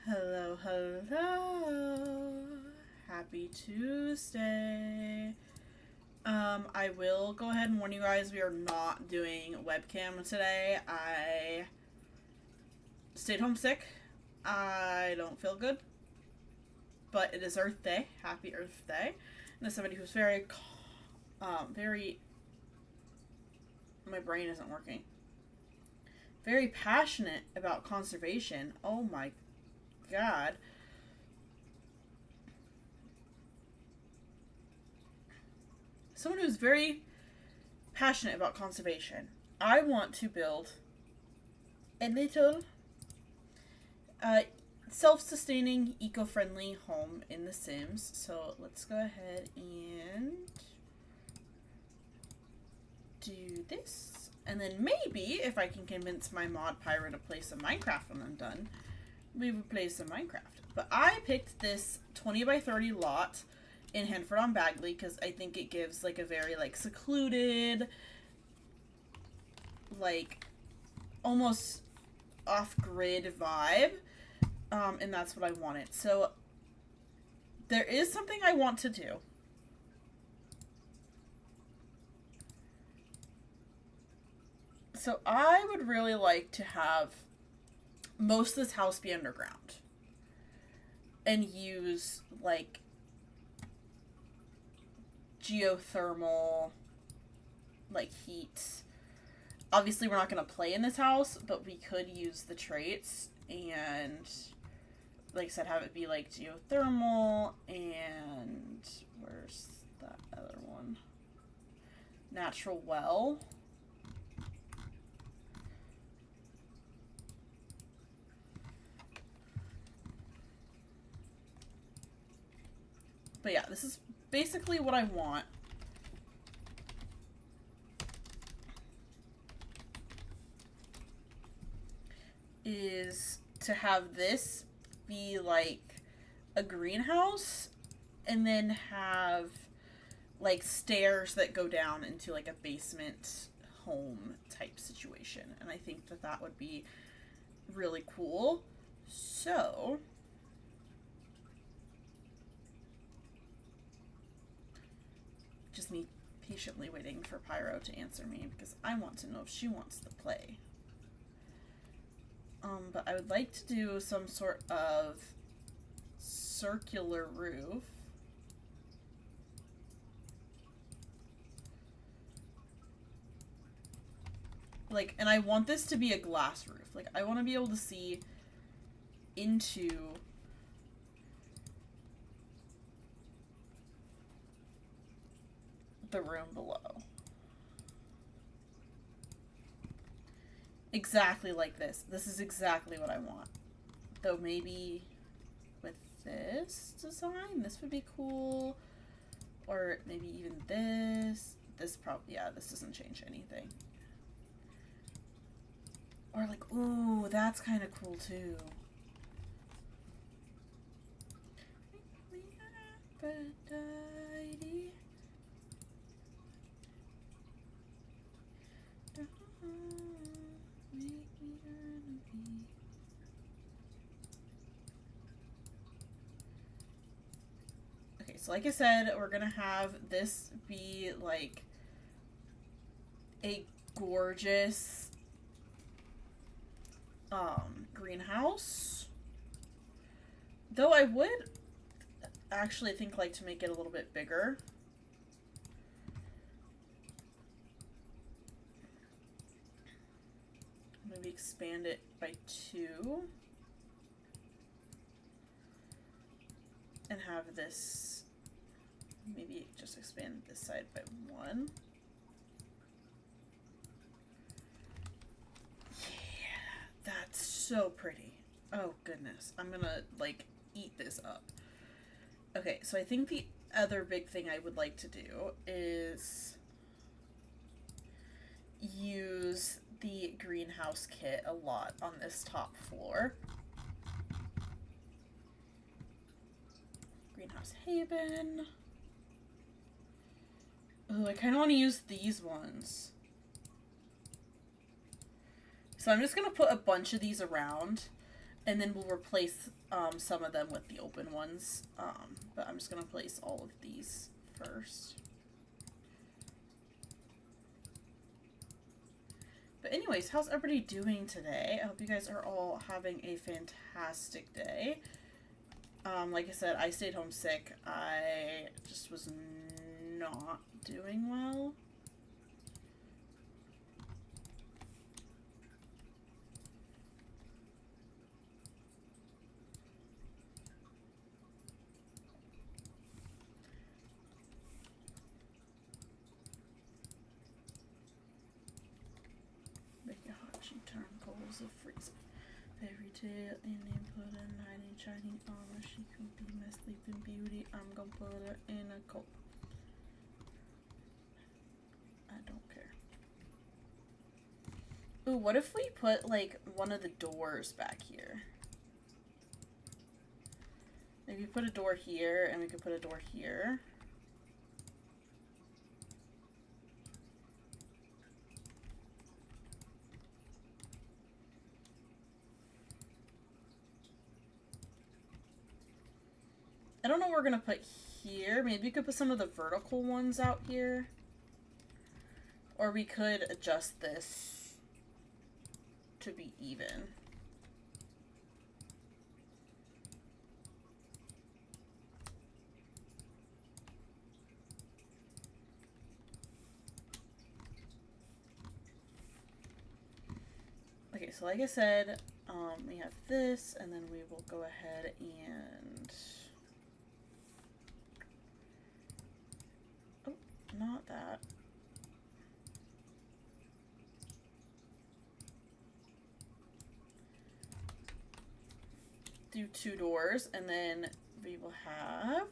Hello, hello. Happy Tuesday. I will go ahead and warn you guys, we are not doing webcam today. I stayed home sick. I don't feel good. But it is Earth Day. Happy Earth Day. And as somebody who's very, my brain isn't working. Very passionate about conservation. Oh my God. Someone who's very passionate about conservation. I want to build a little self-sustaining, eco-friendly home in The Sims. So let's go ahead and do this. And then maybe, if I can convince my mod Pyro to play some Minecraft when I'm done, we would play some Minecraft. But I picked this 20 by 30 lot in Hanford-on-Bagley because I think it gives like a very like secluded, like almost off-grid vibe. And that's what I wanted. So there is something I want to do. So I would really like to have most of this house be underground and use like geothermal like heat. Obviously we're not going to play in this house, but we could use the traits and like I said, have it be like geothermal and where's that other one? Natural well. But yeah, this is basically what I want. Is to have this be like a greenhouse and then have like stairs that go down into like a basement home type situation. And I think that that would be really cool. So just me patiently waiting for Pyro to answer me because I want to know if she wants to play. But I would like to do some sort of circular roof. Like, and I want this to be a glass roof. Like, I want to be able to see into the room below. Exactly like this. This is exactly what I want. Though maybe with this design, this would be cool. Or maybe even this. This probably, yeah, this doesn't change anything. Or like, ooh, that's kind of cool too. Okay, so like I said, we're gonna have this be like a gorgeous greenhouse. Though I would actually think like to make it a little bit bigger. Maybe expand it by 2. And have this, maybe just expand this side by 1. That's so pretty. Oh goodness. I'm gonna like eat this up. Okay, so I think the other big thing I would like to do is use the greenhouse kit a lot on this top floor. Greenhouse Haven. Oh, I kind of want to use these ones. So I'm just going to put a bunch of these around. And then we'll replace some of them with the open ones. But I'm just going to place all of these first. But anyways, how's everybody doing today? I hope you guys are all having a fantastic day. Like I said, I stayed home sick. I just was not doing well. Make it hot, she turn coals of freezing. Fairy tale, Indian put a knight in shining armor. She could be my sleeping beauty. I'm gonna put her in a coat. I don't care. Ooh, what if we put, like, one of the doors back here? Maybe put a door here, and we could put a door here. I don't know what we're gonna put here. Maybe we could put some of the vertical ones out here. Or we could adjust this to be even. Okay, so like I said, we have this, and then we will go ahead and... Oh, not that. Do 2 doors, and then we will have...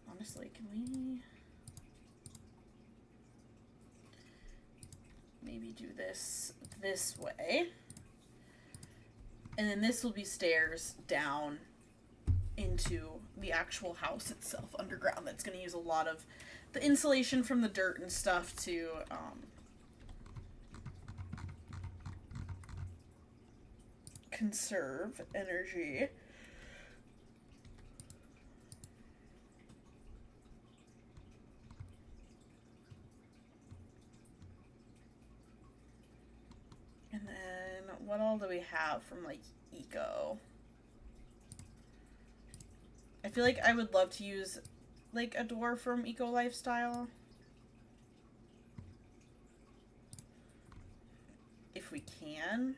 Honestly, can we... maybe do this way. And then this will be stairs down into the actual house itself underground. That's going to use a lot of the insulation from the dirt and stuff to conserve energy. And then what all do we have from like eco? I feel like I would love to use like a door from Eco Lifestyle. If we can.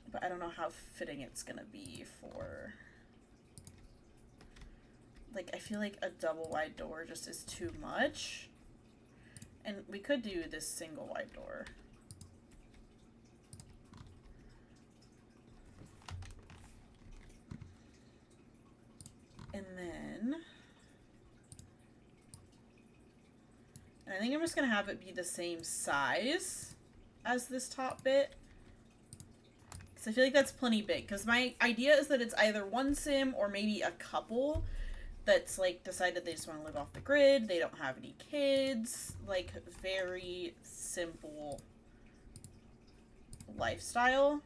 But I don't know how fitting it's gonna be for... Like, I feel like a double wide door just is too much. And we could do this single wide door. And then... And I think I'm just going to have it be the same size as this top bit. Because I feel like that's plenty big. Because my idea is that it's either one sim or maybe a couple that's like decided they just want to live off the grid, they don't have any kids, like very simple lifestyle.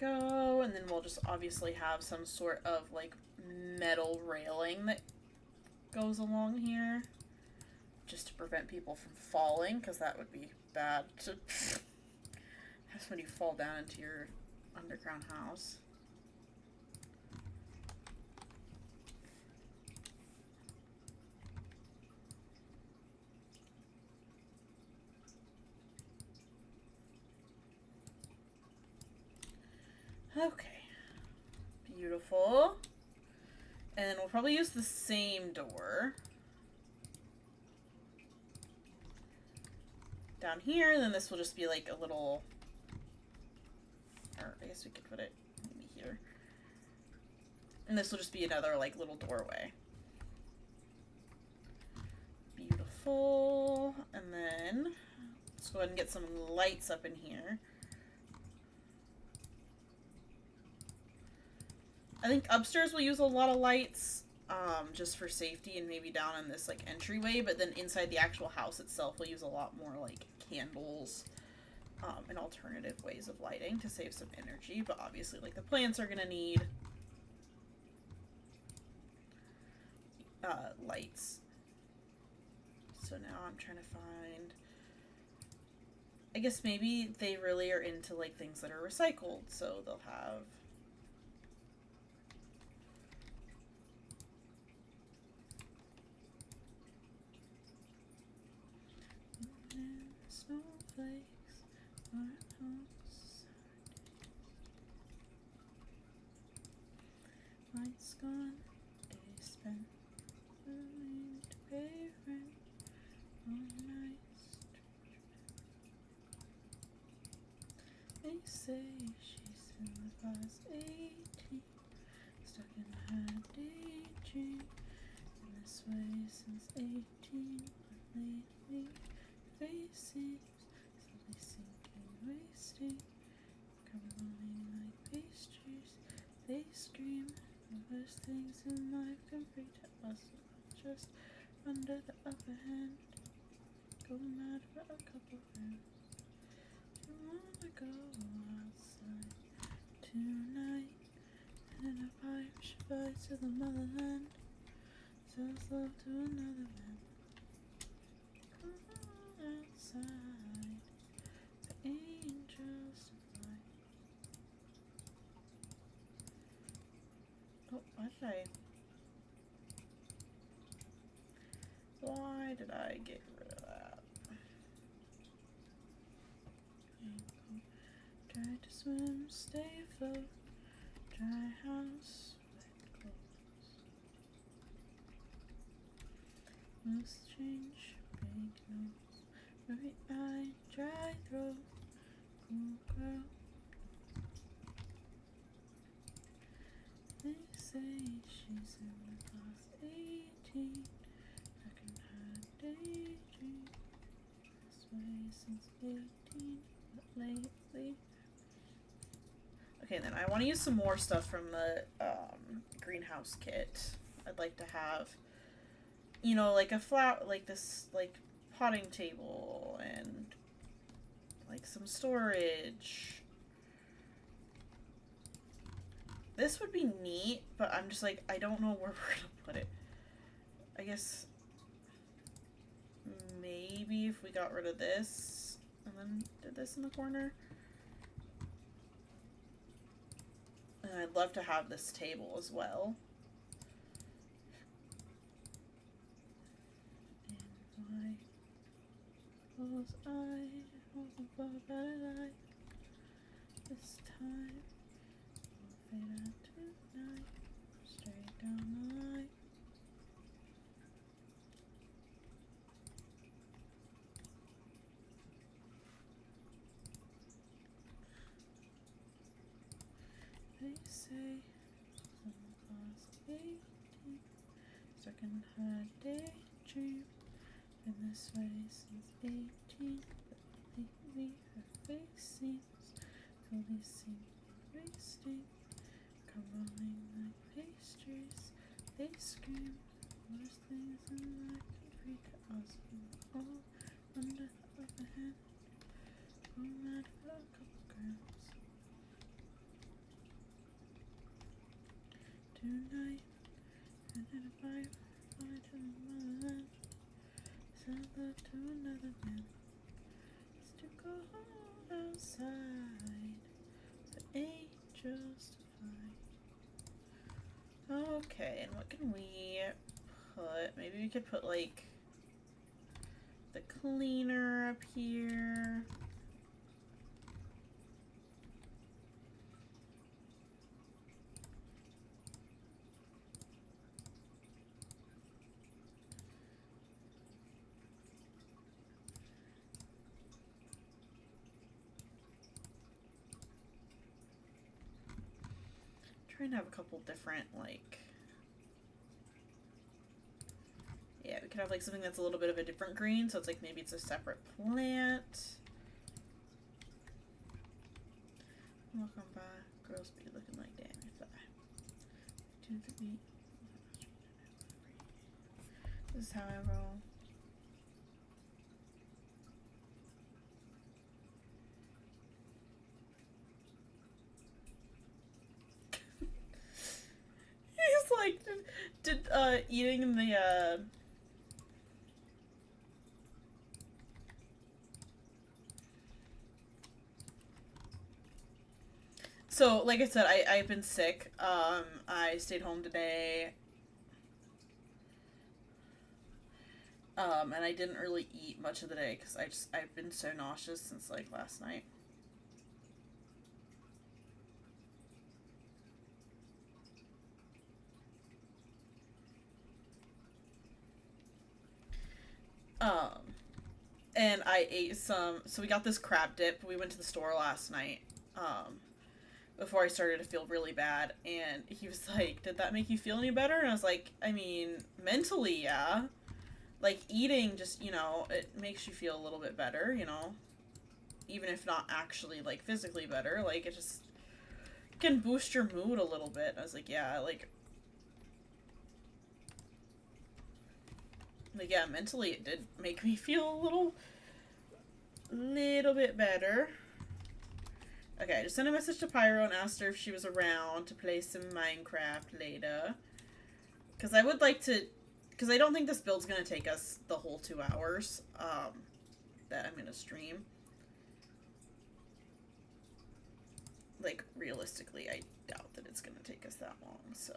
Go, and then we'll just obviously have some sort of like metal railing that goes along here just to prevent people from falling, because that would be bad to have somebody fall down into your underground house. Okay, beautiful. And we'll probably use the same door. down here, and then this will just be like a little, or I guess we could put it maybe here. And this will just be another like little doorway. Beautiful. And then let's go ahead and get some lights up in here. I think upstairs we'll use a lot of lights, just for safety, and maybe down in this like entryway, but then inside the actual house itself we'll use a lot more like candles, and alternative ways of lighting to save some energy. But obviously like the plants are gonna need lights. So now I'm trying to find, I guess maybe they really are into like things that are recycled, so they'll have snowflakes are outside. Lights gone, day spent learning to pay rent on nights. They say she's in the class 18, stuck in her daydream, in this way since 18, but lately faces slowly sinking, wasting, crumbling like pastries. They scream the worst things in life can bring to us, just under the upper hand. Go mad for a couple rounds. Do you wanna go outside tonight? And in a pipe she flies to the motherland, sells love to another man. Outside, the angels fly. Oh, why did I get rid of that? Try to swim, stay afloat, dry house, wet clothes. Loose change, big nose, blurry eye, dry throat, cool girl. They say she's in the class 18, back in her daydream. This way since 18, but lately. Okay, then I want to use some more stuff from the greenhouse kit. I'd like to have, you know, like a flower, like this, like potting table and like some storage. This would be neat, but I'm just like, I don't know where we're gonna put it. I guess maybe if we got rid of this and then did this in the corner. And I'd love to have this table as well. In my close eye, hold above a better light. This time we'll fade out tonight, straight down the line. They say some class 18, stuck in her daydream, been this way since 18, but lately her face seems fully sinking, wasting, crumbling like pastries. They scream the worst things in life can free to us, all under the upper hand. Go mad for a couple grams. Tonight, and in a pipe, fly to the motherland, sell love to another man. It's too cold outside, the angels to fly. Okay, and what can we put? Maybe we could put like the cleaner up here. trying to have a couple different, like... Yeah, we could have, like, something that's a little bit of a different green, so it's like maybe it's a separate plant. Welcome back. Girls be looking like damn if I do the beat. This is how I roll. He's like, eating the, So, like I said, I've been sick. I stayed home today. And I didn't really eat much of the day because I've been so nauseous since, like, last night. And I ate some, so we got this crab dip. We went to the store last night, before I started to feel really bad, and he was like, did that make you feel any better? And I was like, I mean, mentally, yeah. Like, eating just, you know, it makes you feel a little bit better, you know? Even if not actually, like, physically better, like, it just can boost your mood a little bit. I was like, yeah, like, yeah, mentally it did make me feel a little bit better. Okay, I just sent a message to Pyro and asked her if she was around to play some Minecraft later. Because I would like to... Because I don't think this build's going to take us the whole 2 hours that I'm going to stream. Like, realistically, I doubt that it's going to take us that long, so...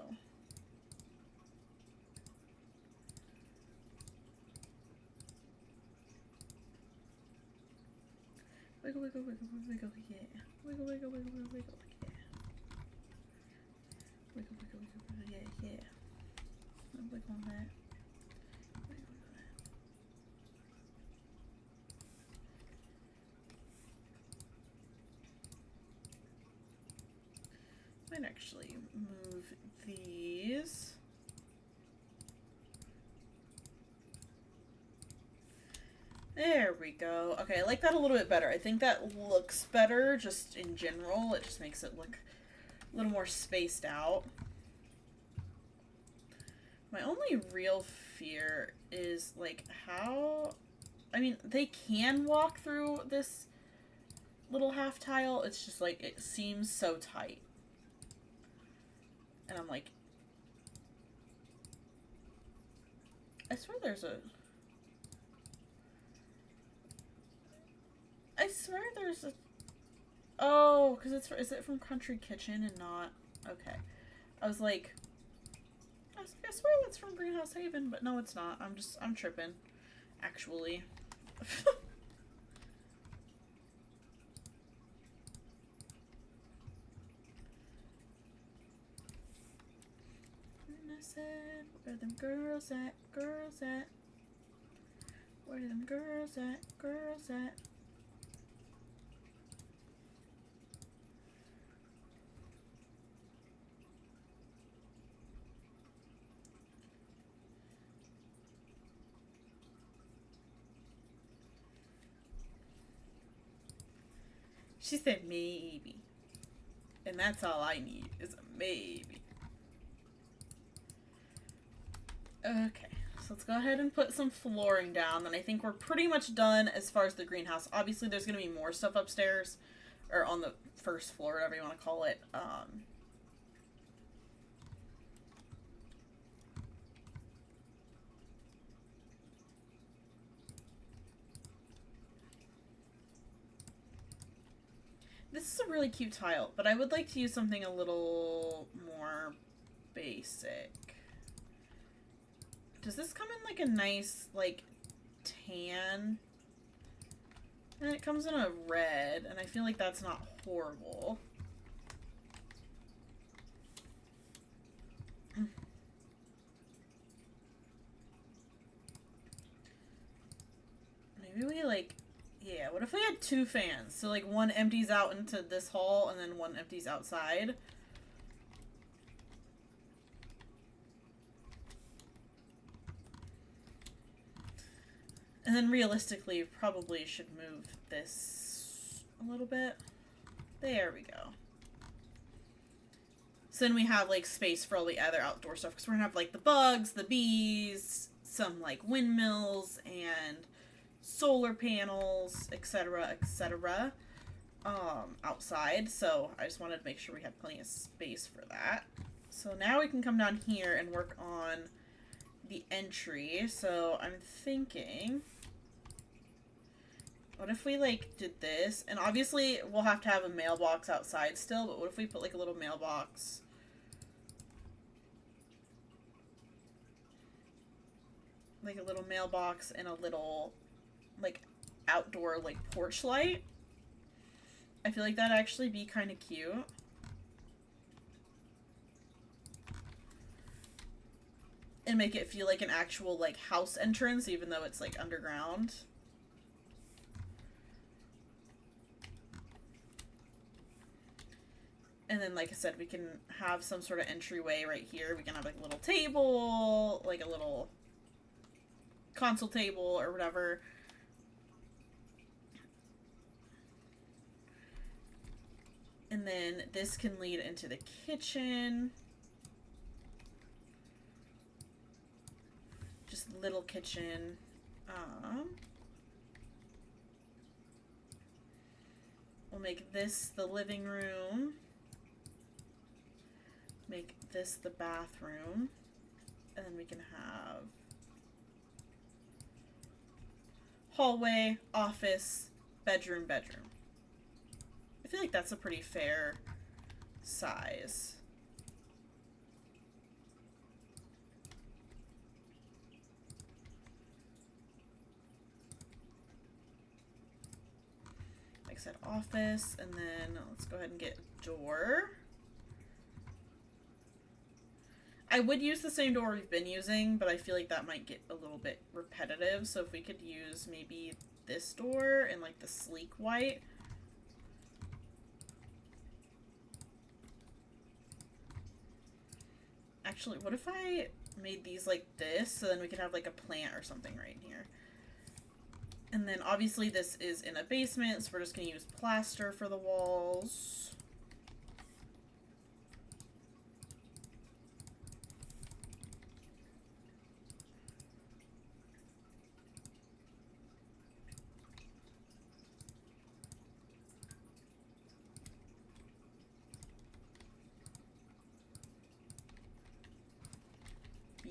Wiggle, wiggle, wiggle, wiggle, yeah. Wiggle, wiggle, wiggle, wiggle, wiggle, yeah. Wiggle, wiggle, wiggle, wiggle, yeah, yeah. Wiggle on that. Wiggle on that. Might actually move these. There we go. Okay, I like that a little bit better. I think that looks better just in general. It just makes it look a little more spaced out. My only real fear is, like, how... I mean, they can walk through this little half tile. It's just, like, it seems so tight. And I'm like... I swear there's a... I swear there's a... Oh, because it's... Is it from Country Kitchen and not... Okay. I was like... I swear that's from Greenhouse Haven, but no, it's not. I'm tripping. Actually. And I said, where them girls at? Girls at? Where them girls at? Girls at? She said maybe. And that's all I need is a maybe. Okay, so let's go ahead and put some flooring down. And I think we're pretty much done as far as the greenhouse. Obviously, there's going to be more stuff upstairs. Or on the first floor, whatever you want to call it. This is a really cute tile, but I would like to use something a little more basic. Does this come in like a nice, like, tan? And it comes in a red, and I feel like that's not horrible. Maybe we, like... Yeah, what if we had 2 fans? So, like, one empties out into this hall, and then one empties outside. And then realistically, probably should move this a little bit. There we go. So then we have, like, space for all the other outdoor stuff. Because we're going to have, like, the bugs, the bees, some, like, windmills, and solar panels, etc., etc., outside. So I just wanted to make sure we had plenty of space for that. So now we can come down here and work on the entry. So I'm thinking, what if we, like, did this? And obviously we'll have to have a mailbox outside still, but what if we put, like, a little mailbox? Like a little mailbox and a little, like, outdoor, like, porch light. I feel like that'd actually be kind of cute. And make it feel like an actual, like, house entrance, even though it's, like, underground. And then, like I said, we can have some sort of entryway right here. We can have, like, a little table, like a little console table or whatever. And then this can lead into the kitchen. Just little kitchen. We'll make this the living room. Make this the bathroom. And then we can have hallway, office, bedroom, bedroom. I feel like that's a pretty fair size. Like I said, office, and then let's go ahead and get a door. I would use the same door we've been using, but I feel like that might get a little bit repetitive. So if we could use maybe this door in, like, the sleek white. Actually, what if I made these like this, so then we could have, like, a plant or something right here. And then obviously this is in a basement, so we're just going to use plaster for the walls.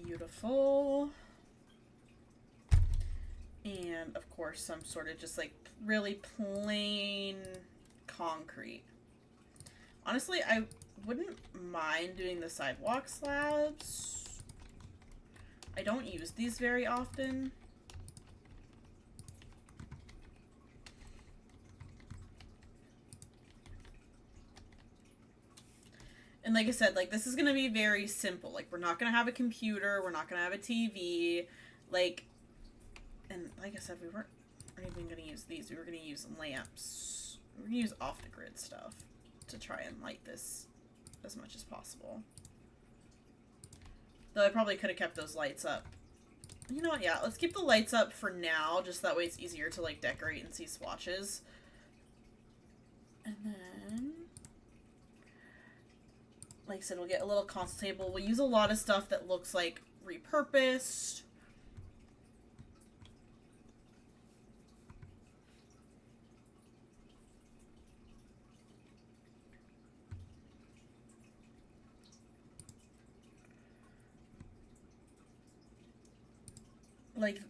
Beautiful. And of course some sort of just, like, really plain concrete. Honestly, I wouldn't mind doing the sidewalk slabs. I don't use these very often. And like I said, like, this is going to be very simple. Like, we're not going to have a computer. We're not going to have a TV. Like, and like I said, we weren't even going to use these. We were going to use lamps. We're going to use off-the-grid stuff to try and light this as much as possible. Though I probably could have kept those lights up. You know what? Yeah, let's keep the lights up for now. Just that way it's easier to, like, decorate and see swatches. And then, like I said, we'll get a little console table. We'll use a lot of stuff that looks like repurposed.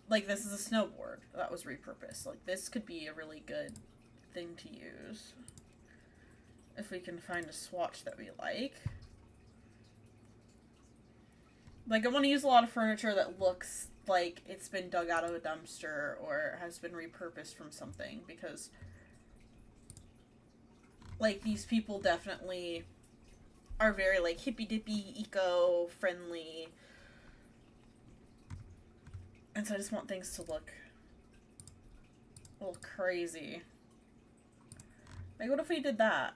Like this is a snowboard that was repurposed. Like, this could be a really good thing to use if we can find a swatch that we like. Like, I want to use a lot of furniture that looks like it's been dug out of a dumpster or has been repurposed from something, because, like, these people definitely are very, like, hippy-dippy, eco-friendly. And so I just want things to look a little crazy. Like, what if we did that?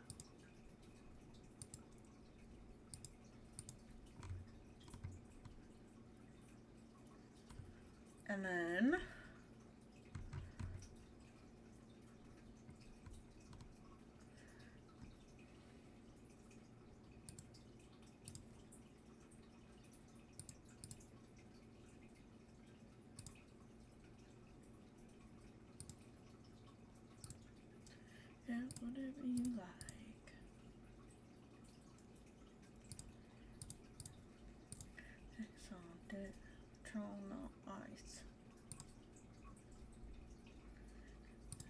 And then whatever you like. It's on dirt, Tron on ice.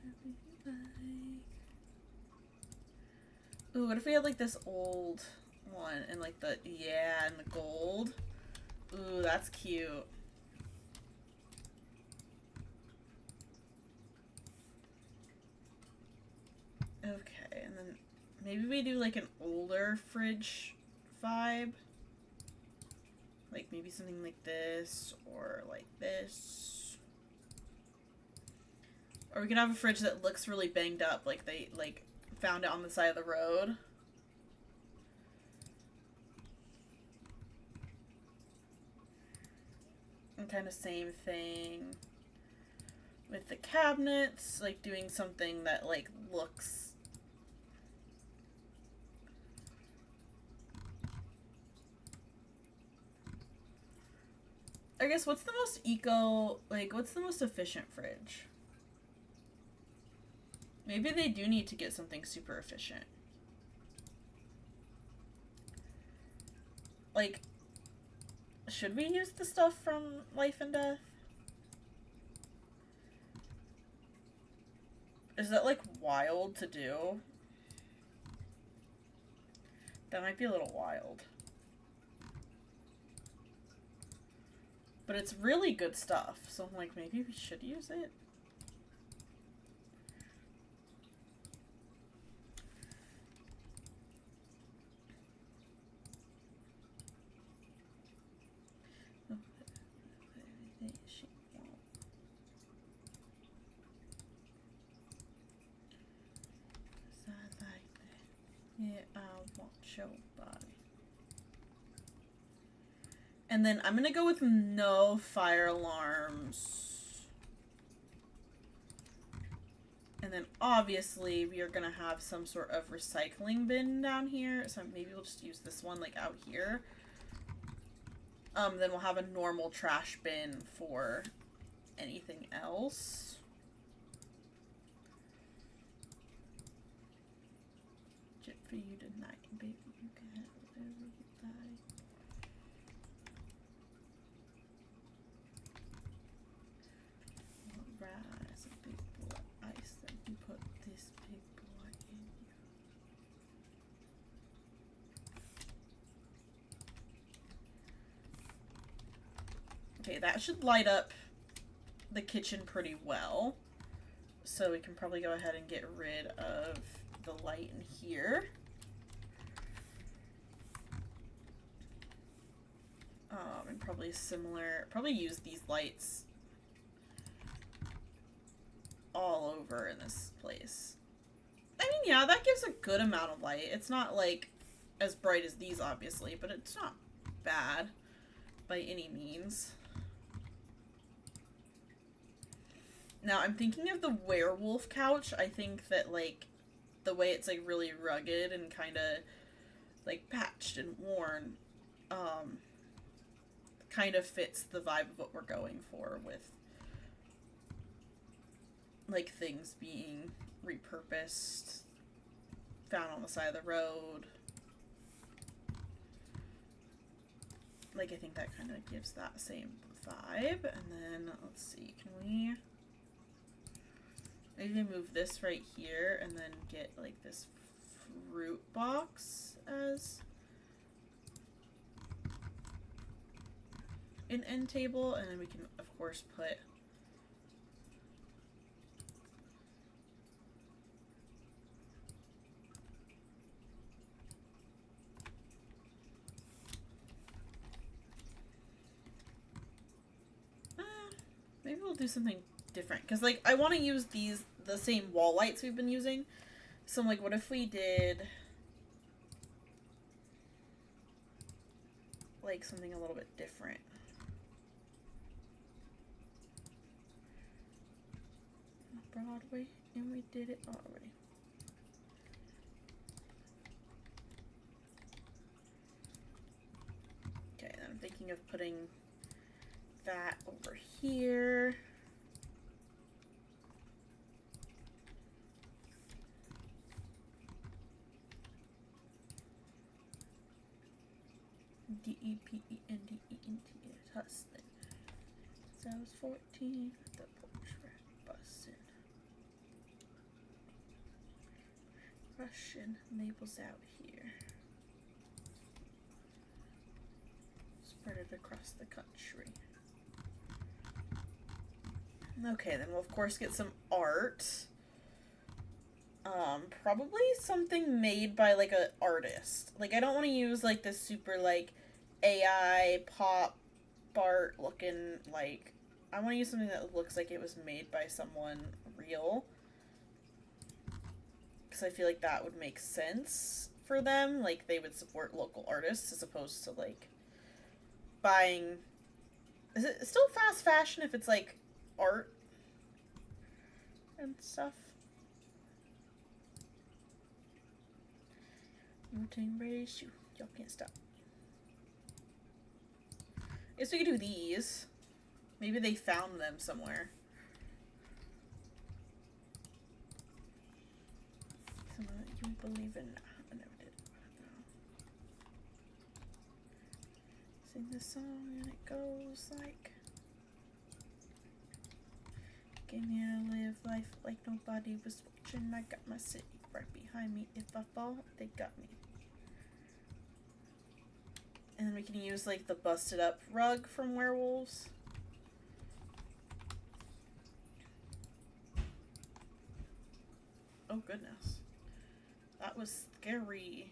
Whatever you like. Ooh, what if we had like this old one and like the, yeah, and the gold? Ooh, that's cute. Okay, and then maybe we do like an older fridge vibe. Like maybe something like this or like this. Or we can have a fridge that looks really banged up, like they like found it on the side of the road. And kind of same thing with the cabinets, like doing something that like looks I guess what's the most what's the most efficient fridge? Maybe they do need to get something super efficient. Like, should we use the stuff from Life and Death? Is that like wild to do? That might be a little wild. But it's really good stuff, so I'm like, maybe we should use it? Yeah, I want your body. And then I'm gonna go with no fire alarms. And then obviously we are gonna have some sort of recycling bin down here. So maybe we'll just use this one like out here. Then we'll have a normal trash bin for anything else. Jet for you tonight, baby. You can have whatever you like. Rise a big boy ice, let me put this big boy in you. Okay, that should light up the kitchen pretty well. So we can probably go ahead and get rid of the light in here. And probably probably use these lights all over in this place. I mean, yeah, that gives a good amount of light. It's not like as bright as these, obviously, but it's not bad by any means. Now, I'm thinking of the werewolf couch. I think that, like, the way it's, like, really rugged and kind of, like, patched and worn, kind of fits the vibe of what we're going for with, like, things being repurposed, found on the side of the road. Like, I think that kind of gives that same vibe. And then, let's see, can we maybe move this right here and then get, like, this fruit box as an end table, and then we can, of course, put maybe we'll do something different, because, like, I want to use the same wall lights we've been using. So I'm like, what if we did like something a little bit different? Broadway, and we did it already. Okay, then I'm thinking of putting that over here. D-E-P-E-N-D-E-N-T. Hustling. So I was 14 at the porch rat bussin'. Russian labels out here. Spread it across the country. Okay, then we'll of course get some art. Probably something made by like an artist. Like I don't want to use like this super like AI pop art looking like. I want to use something that looks like it was made by someone real. Because I feel like that would make sense for them. Like they would support local artists as opposed to like buying. Is it still fast fashion if it's like art and stuff? Routine ratio. Y'all can't stop. I guess we could do these. Maybe they found them somewhere. Someone that you believe in. I never did. Sing this song and it goes like, give me to live life like nobody was watching. I got my city right behind me. If I fall, they got me. And then we can use like the busted up rug from Werewolves. Oh goodness. That was scary.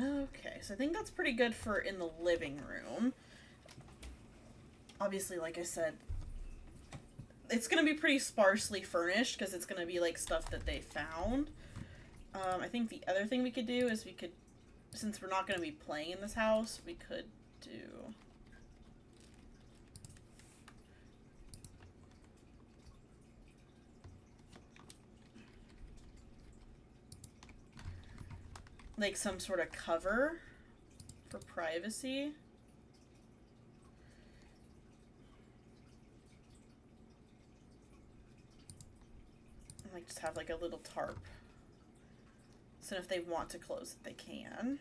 Okay, so I think that's pretty good for in the living room. Obviously, like I said, it's going to be pretty sparsely furnished because it's going to be like stuff that they found. I think the other thing we could do is we could, since we're not going to be playing in this house, we could do... like some sort of cover for privacy. And like just have like a little tarp. So if they want to close it, they can.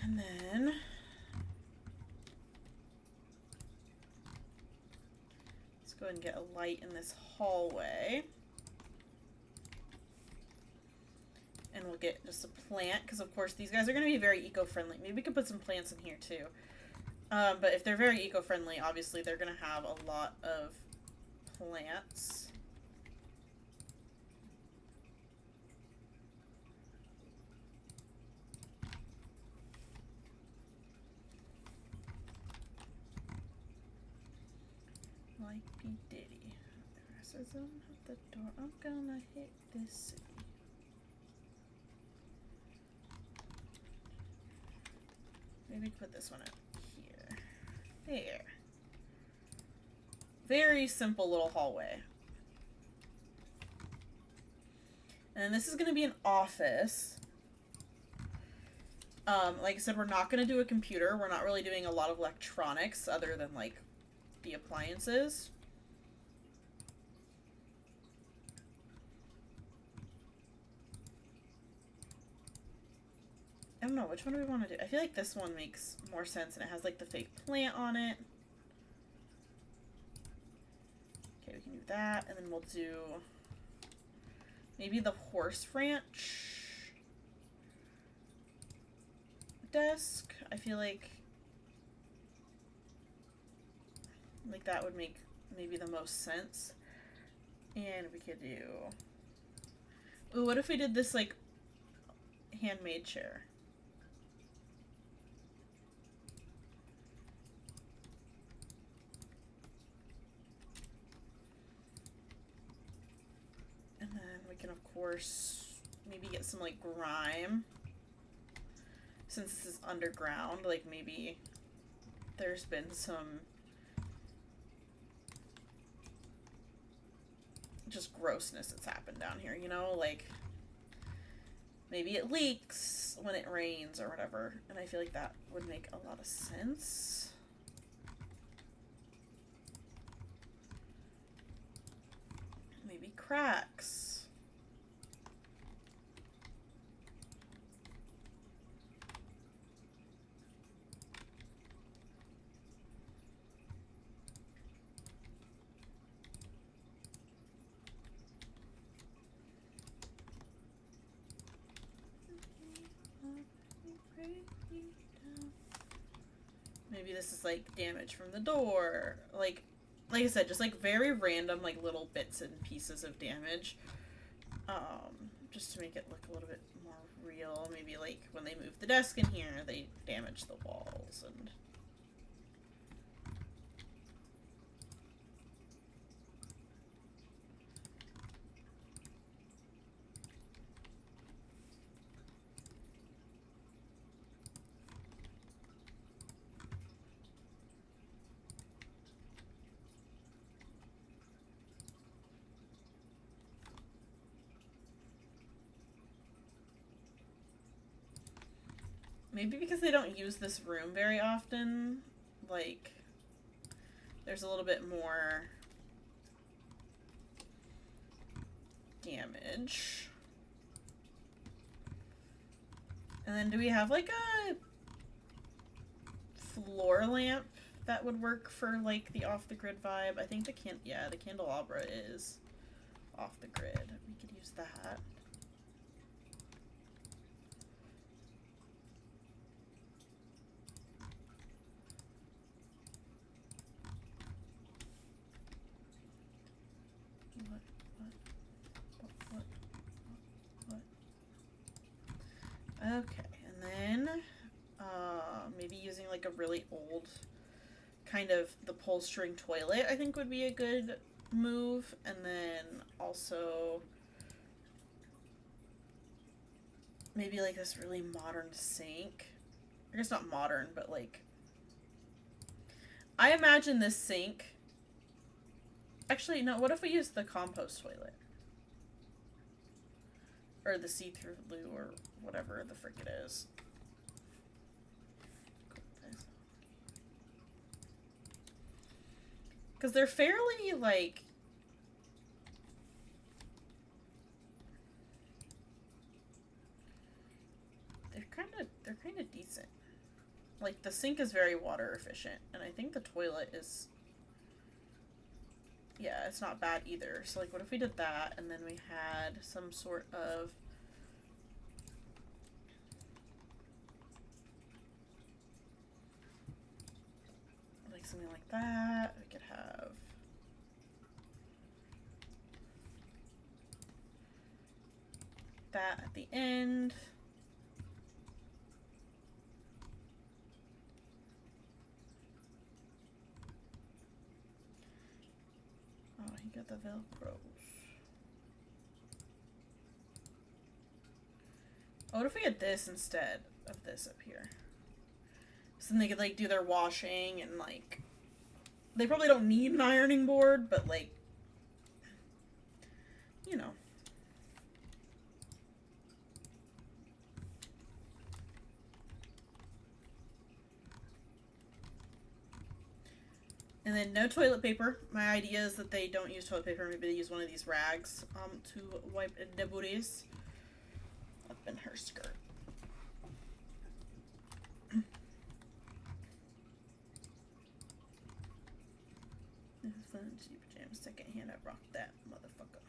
And then let's go ahead and get a light in this hallway. And we'll get just a plant, because of course these guys are going to be very eco-friendly. Maybe we could put some plants in here too. But if they're very eco-friendly, obviously they're going to have a lot of plants. Like P. Diddy. Racism at the door. I'm gonna hit this city. Maybe put this one up here. There. Very simple little hallway. And this is going to be an office. Like I said, we're not going to do a computer. We're not really doing a lot of electronics other than, like, the appliances. I don't know, which one do we want to do? I feel like this one makes more sense, and it has, like, the fake plant on it. Okay, we can do that, and then we'll do maybe the horse ranch desk. I feel like that would make maybe the most sense. And we could do... Ooh, what if we did this, like, handmade chair? And then we can, of course, maybe get some, like, grime. Since this is underground, like, maybe there's been some just grossness that's happened down here, you know? Like, maybe it leaks when it rains or whatever. And I feel like that would make a lot of sense. Maybe cracks. Maybe this is like damage from the door. Like I said, just like very random, like little bits and pieces of damage. Just to make it look a little bit more real. Maybe like when they move the desk in here, they damage the walls and. Maybe because they don't use this room very often, like, there's a little bit more damage. And then do we have, like, a floor lamp that would work for, like, the off-the-grid vibe? I think the candelabra is off the grid. We could use that. Okay, and then maybe using like a really old kind of the pull string toilet I think would be a good move, and then also maybe like this really modern sink. I guess not modern, but like I imagine this sink. Actually, no, what if we use the compost toilet? Or the see-through loo, or whatever the frick it is. Because they're fairly, like... They're kind of decent. Like, the sink is very water efficient, and I think the toilet is... Yeah, it's not bad either. So, like, what if we did that, and then we had some sort of... like, something like that. We could have... that at the end. Oh, he got the Velcros. Oh, what if we had this instead of this up here? So then they could, like, do their washing and, like... They probably don't need an ironing board, but, like... You know. And then no toilet paper. My idea is that they don't use toilet paper. Maybe they use one of these rags to wipe the booties up in her skirt. This is fun. Cheap pajamas. Second hand. I rocked that motherfucker.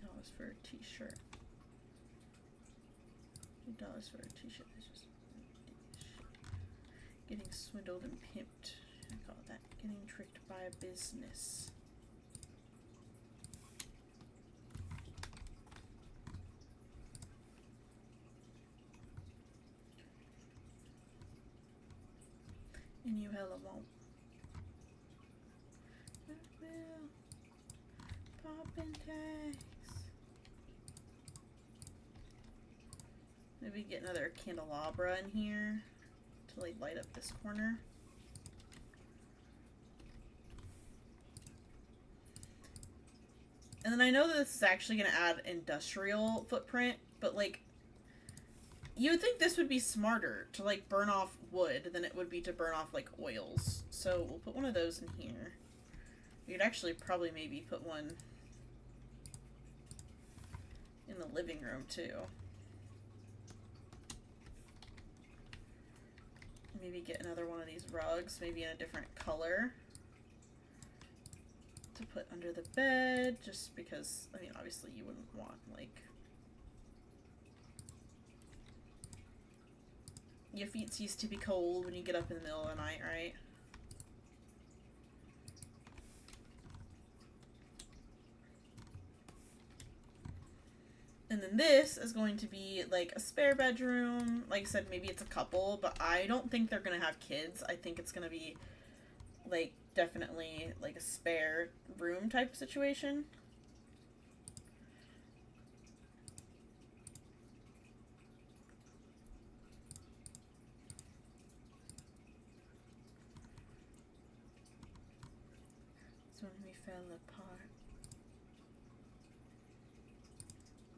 $2 for a t-shirt. $2 for a t-shirt. It's just getting swindled and pimped. I call that getting tricked by a business. And you hella won't. I will. Poppin' tags. Maybe get another candelabra in here to like light up this corner. And then I know that this is actually going to add industrial footprint, but, like, you would think this would be smarter to, like, burn off wood than it would be to burn off, like, oils. So we'll put one of those in here. We could actually probably maybe put one in the living room, too. Maybe get another one of these rugs, maybe in a different color, to put under the bed, just because, I mean, obviously you wouldn't want, like, your feet used to be cold when you get up in the middle of the night, right? And then this is going to be, like, a spare bedroom. Like I said, maybe it's a couple, but I don't think they're going to have kids. I think it's going to be, like, definitely, like, a spare room type of situation. So when we fell apart,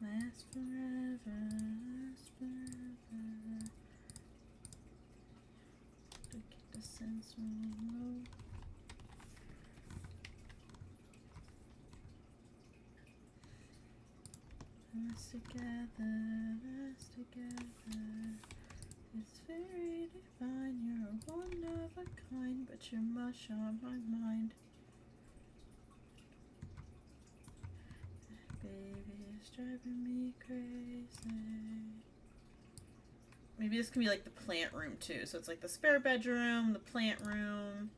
last forever, last forever. To get the sense when we move. Us together, us together. It's very divine. You're one of a kind, but you're mush on my mind. Baby, it's driving me crazy. Maybe this can be like the plant room too. So it's like the spare bedroom, the plant room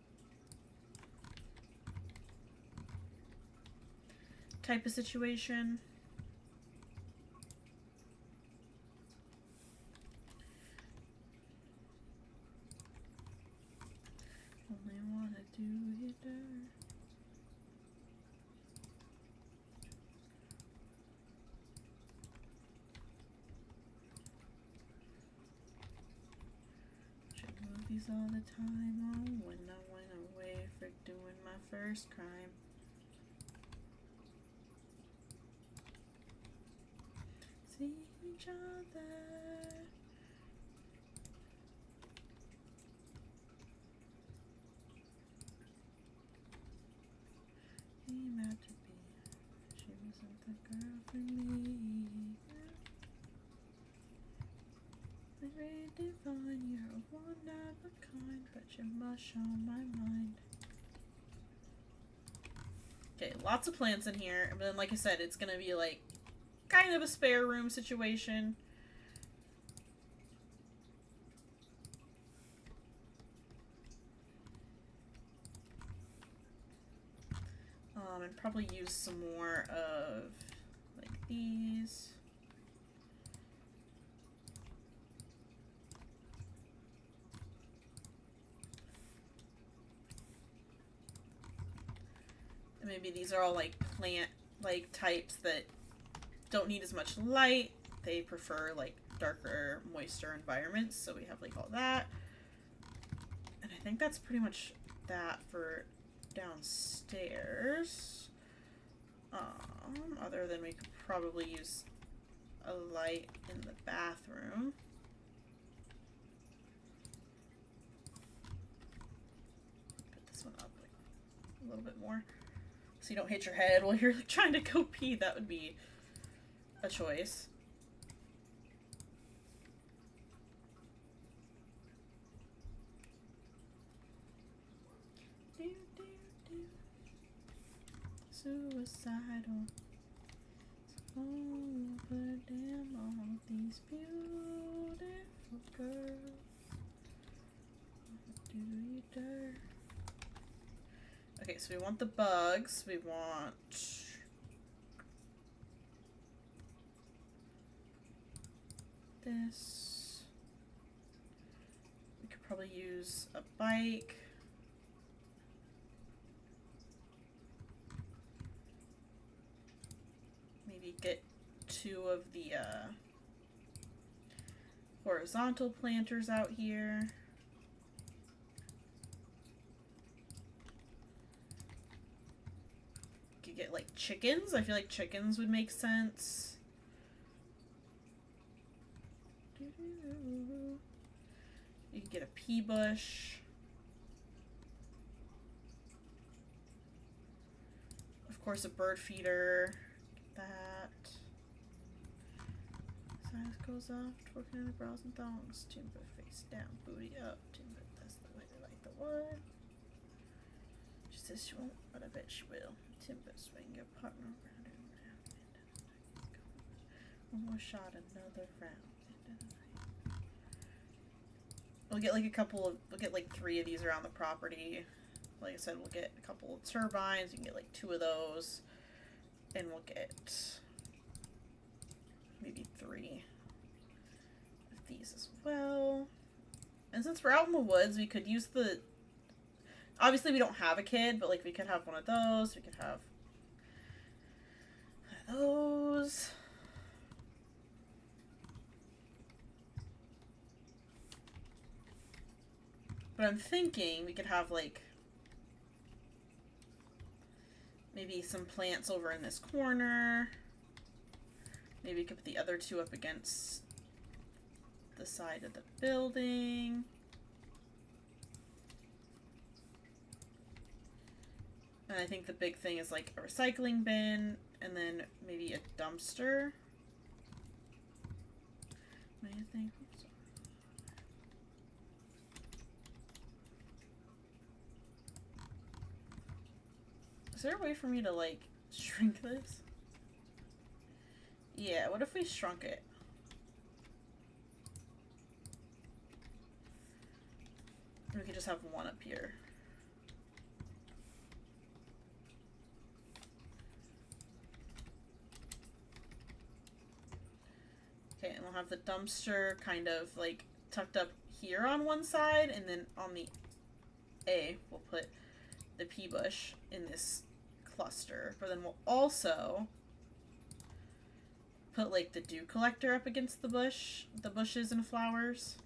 type of situation. Only wanna do you dirt. Movies all the time. Oh, when I went away for doing my first crime. See each other. Came out to be. She wasn't the girl for me. Very divine, you're one of a kind, but you're mush on my mind. Okay, lots of plants in here, but then like I said, it's gonna be like kind of a spare room situation. And probably use some more of like these. Maybe these are all like plant like types that don't need as much light. They prefer like darker, moister environments. So we have like all that. And I think that's pretty much that for downstairs. Other than we could probably use a light in the bathroom. Put this one up like a little bit more. So you don't hit your head while you're like trying to go pee. That would be a choice. Suicidal. It's over damn all these beautiful girls. Do you dare? Okay, so we want the bugs. We want this. We could probably use a bike. Maybe get 2 of the horizontal planters out here. Could get like chickens. I feel like chickens would make sense. You could get a pea bush. Of course, a bird feeder. Get that. Size goes off. Twerking in the bras and thongs. Timber face down, booty up. Timber, that's the way they like the wood. She says she won't, but I bet she will. Timber, swing your partner round and round. One more shot, another round. We'll get like we'll get like 3 of these around the property. Like I said, we'll get a couple of turbines. You can get like 2 of those. And we'll get maybe 3 of these as well. And since we're out in the woods, we could use the... Obviously, we don't have a kid, but like we could have one of those. We could have one of those. But I'm thinking we could have, like, maybe some plants over in this corner. Maybe we could put the other 2 up against the side of the building. And I think the big thing is, like, a recycling bin and then maybe a dumpster. What do you think? Is there a way for me to, like, shrink this? Yeah, what if we shrunk it? We could just have one up here. Okay, and we'll have the dumpster kind of, like, tucked up here on one side, and then on the A, we'll put the pea bush in this cluster. But then we'll also put like the dew collector up against the bushes and flowers.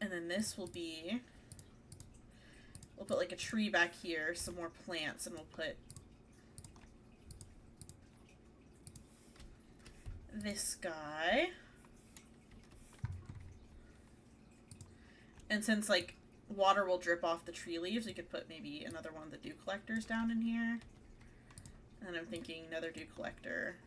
And then this will be, we'll put like a tree back here, some more plants, and we'll put this guy. And since like water will drip off the tree leaves, we could put maybe another one of the dew collectors down in here. And I'm thinking another dew collector.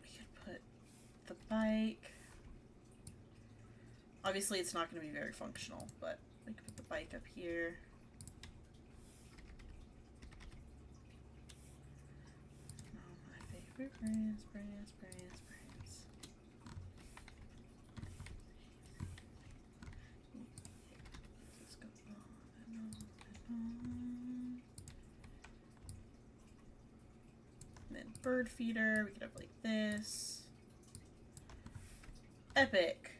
We could put the bike. Obviously it's not going to be very functional, but we could put the bike up here. Oh, my favorite brands. Let's go on and on and on. And then bird feeder, we could have like this. Epic.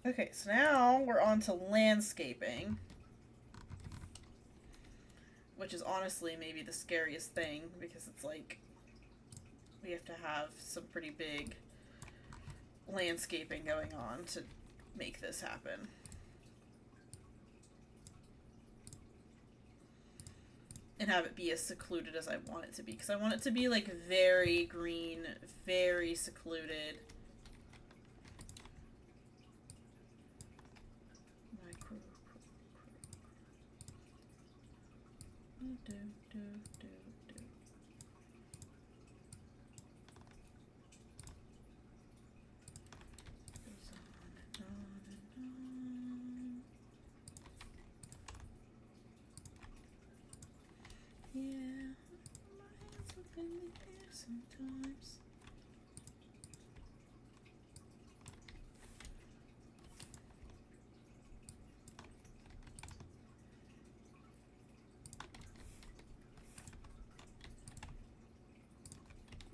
Okay, so now we're on to landscaping, which is honestly maybe the scariest thing, because it's like we have to have some pretty big landscaping going on to make this happen. And have it be as secluded as I want it to be, because I want it to be like very green, very secluded. Yeah, my hands up in the air sometimes.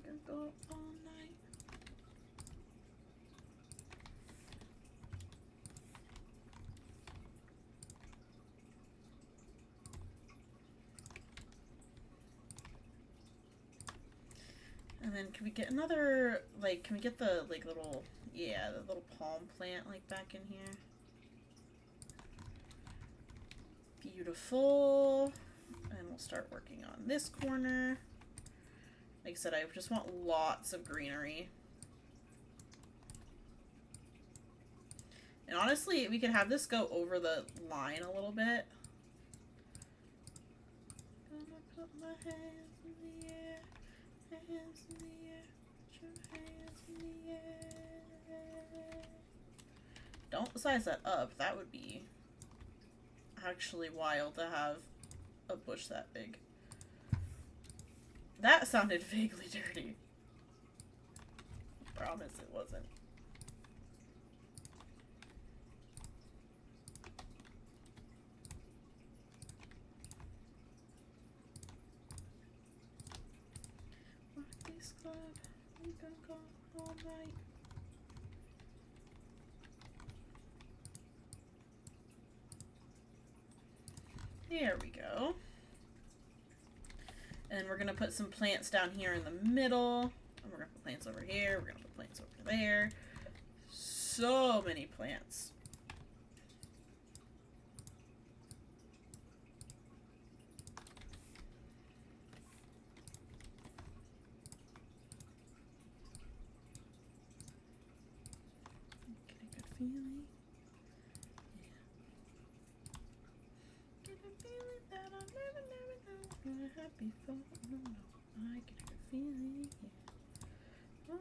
Gonna go all night. And then can we get another, like, can we get the, like, little, yeah, the little palm plant, like, back in here? Beautiful. And we'll start working on this corner. Like I said, I just want lots of greenery. And honestly, we could have this go over the line a little bit. Gonna put my hands in the air, hands in the air, put your hands in the air. Don't size that up. That would be actually wild to have a bush that big. That sounded vaguely dirty. I promise it wasn't. This club, we can go all night. There we go. And we're gonna put some plants down here in the middle. And we're gonna put plants over here. We're gonna put plants over there. So many plants. Get a good feeling. Yeah. Get a feeling that I've never had before. No, I get a good feeling. Yeah. Oh,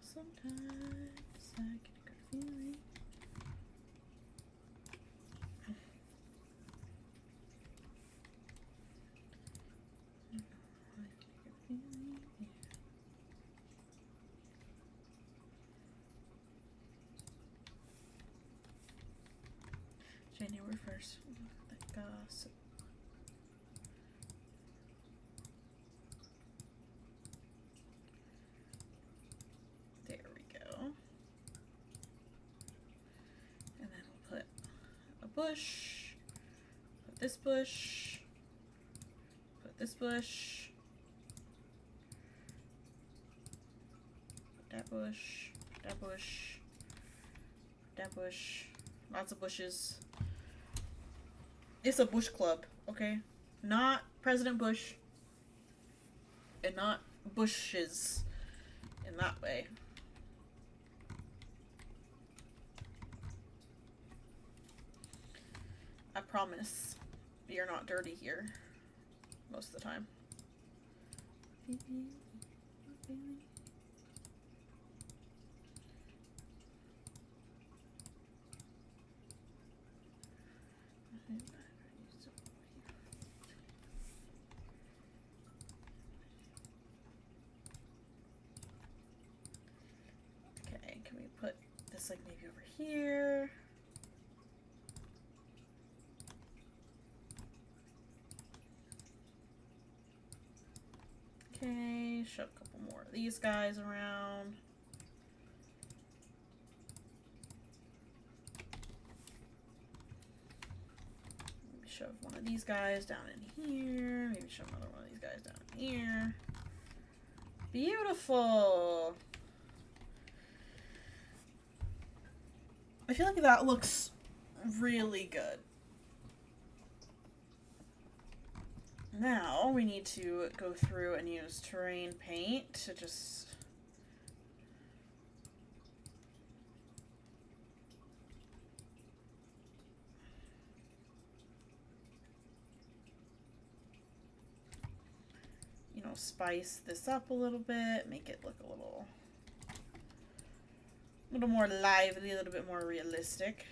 sometimes I get a good feeling. January 1st. That gossip. There we go. And then we'll put a bush. Put this bush. Put this bush. Put that bush. Put that bush. Put that bush. Lots of bushes. It's a bush club, okay? Not President Bush. And not bushes in that way. I promise you're not dirty here most of the time. Okay, can we put this like maybe over here? Okay, shove a couple more of these guys around. Maybe shove one of these guys down in here. Maybe shove another one of these guys down in here. Beautiful. I feel like that looks really good. Now we need to go through and use terrain paint to just spice this up a little bit, make it look a little more lively, a little bit more realistic.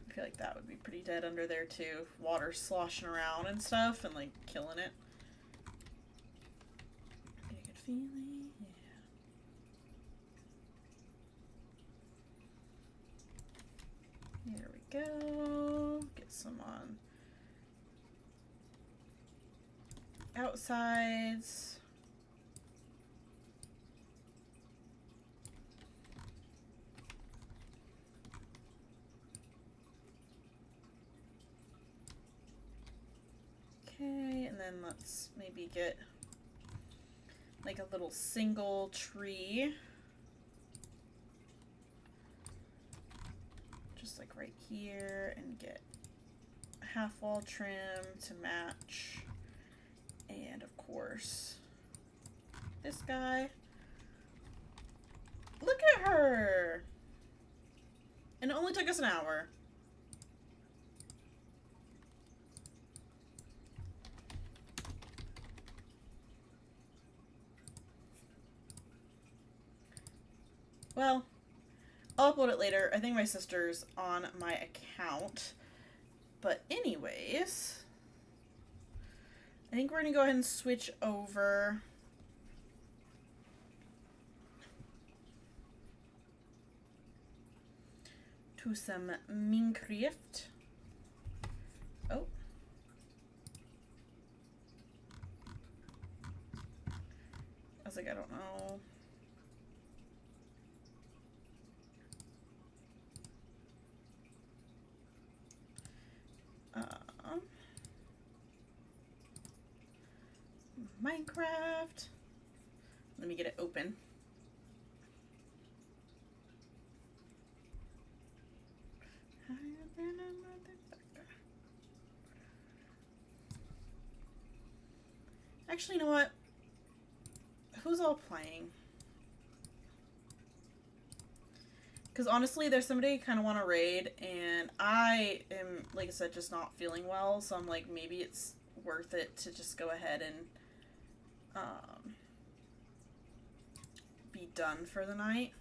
I feel like that would be pretty dead under there too. Water sloshing around and stuff and like killing it. Get a good feeling, yeah. Here we go. Get some on outsides. Okay, and then let's maybe get like a little single tree. Just like right here, and get a half wall trim to match. And of course, this guy. Look at her! And it only took us an hour. Well, I'll upload it later. I think my sister's on my account. But anyways, I think we're going to go ahead and switch over to some Minecraft. Oh. I was like, I don't know. Minecraft. Let me get it open. Actually, you know what? Who's all playing? Because honestly, there's somebody I kind of want to raid, and I am, like I said, just not feeling well, so I'm like, maybe it's worth it to just go ahead and be done for the night.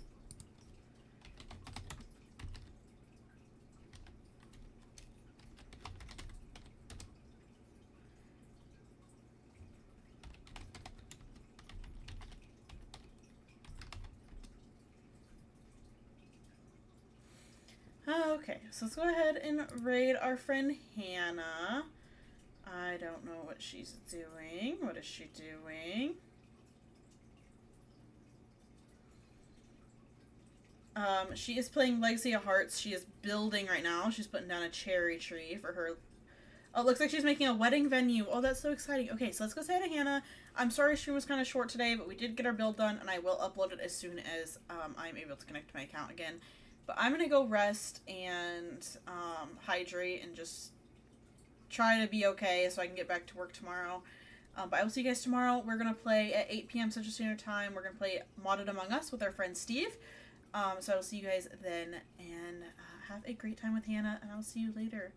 Okay, so let's go ahead and raid our friend Hannah. I don't know what she's doing. What is she doing? She is playing Legacy of Hearts. She is building right now. She's putting down a cherry tree for her. Oh, it looks like she's making a wedding venue. Oh, that's so exciting. Okay, so let's go say hi to Hannah. I'm sorry she was kind of short today, but we did get our build done, and I will upload it as soon as I'm able to connect to my account again. But I'm going to go rest and hydrate and just try to be okay so I can get back to work tomorrow. But I will see you guys tomorrow. We're going to play at 8 p.m. Central Standard Time. We're going to play Modded Among Us with our friend Steve. So I will see you guys then, and have a great time with Hannah, and I'll see you later.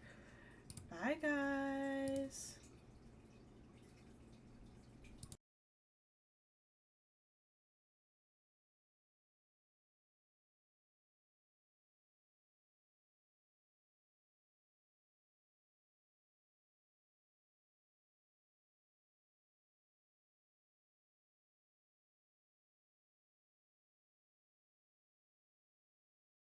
Bye, guys.